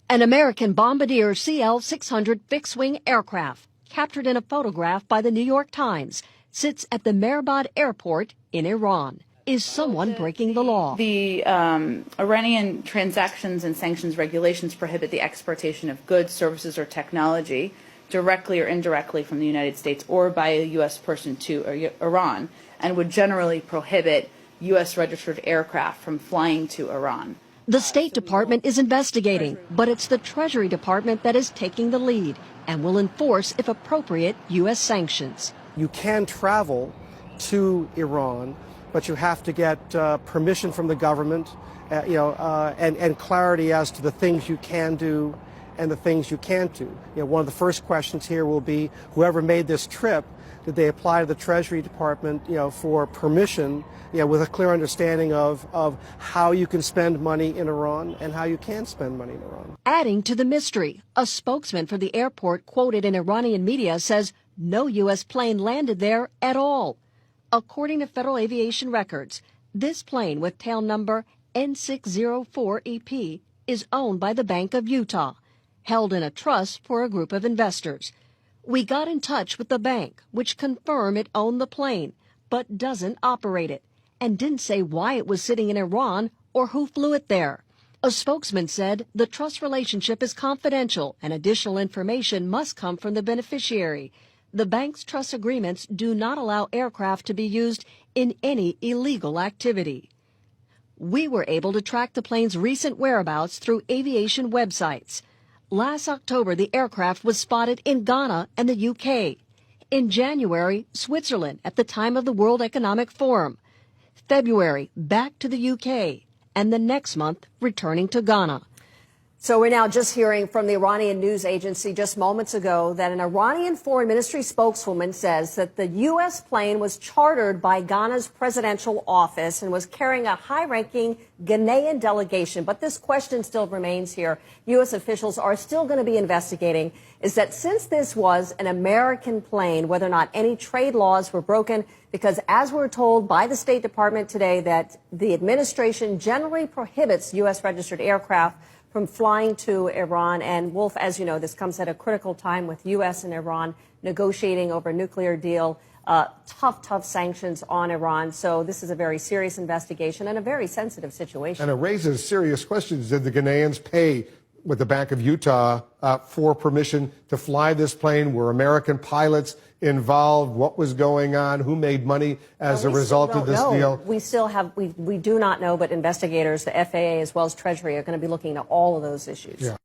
An American Bombardier CL-600 fixed-wing aircraft, captured in a photograph by the New York Times, sits at the Mehrabad Airport in Iran. Is someone breaking the law? The Iranian transactions and sanctions regulations prohibit the exportation of goods, services, or technology directly or indirectly from the United States or by a U.S. person to Iran, and would generally prohibit U.S. registered aircraft from flying to Iran. The State Department is investigating, but it's the Treasury Department that is taking the lead and will enforce, if appropriate, U.S. sanctions. You can travel to Iran, but you have to get permission from the government, and clarity as to the things you can do and the things you can't do. One of the first questions here will be, whoever made this trip, did they apply to the Treasury Department, for permission, with a clear understanding of how you can spend money in Iran and how you can spend money in Iran. Adding to the mystery, a spokesman for the airport quoted in Iranian media says no U.S. plane landed there at all. According to Federal Aviation records, this plane with tail number N604EP is owned by the Bank of Utah, held in a trust for a group of investors. We got in touch with the bank, which confirmed it owned the plane, but doesn't operate it, and didn't say why it was sitting in Iran or who flew it there. A spokesman said the trust relationship is confidential and additional information must come from the beneficiary. The bank's trust agreements do not allow aircraft to be used in any illegal activity. We were able to track the plane's recent whereabouts through aviation websites. Last October, the aircraft was spotted in Ghana and the UK. In January, Switzerland at the time of the World Economic Forum. February, back to the UK. And the next month, returning to Ghana. So we're now just hearing from the Iranian news agency just moments ago that an Iranian foreign ministry spokeswoman says that the U.S. plane was chartered by Ghana's presidential office and was carrying a high-ranking Ghanaian delegation. But this question still remains here. U.S. officials are still going to be investigating, is that since this was an American plane, whether or not any trade laws were broken, because as we're told by the State Department today that the administration generally prohibits U.S. registered aircraft from flying to Iran. And Wolf, as you know, this comes at a critical time with U.S. and Iran negotiating over a nuclear deal, tough sanctions on Iran. So this is a very serious investigation and a very sensitive situation. And it raises serious questions. Did the Ghanaians pay with the Bank of Utah for permission to fly this plane? Were American pilots involved? What was going on? Who made money as a result of this deal? We do not know, but investigators, the FAA as well as Treasury, are going to be looking at all of those issues. Yeah.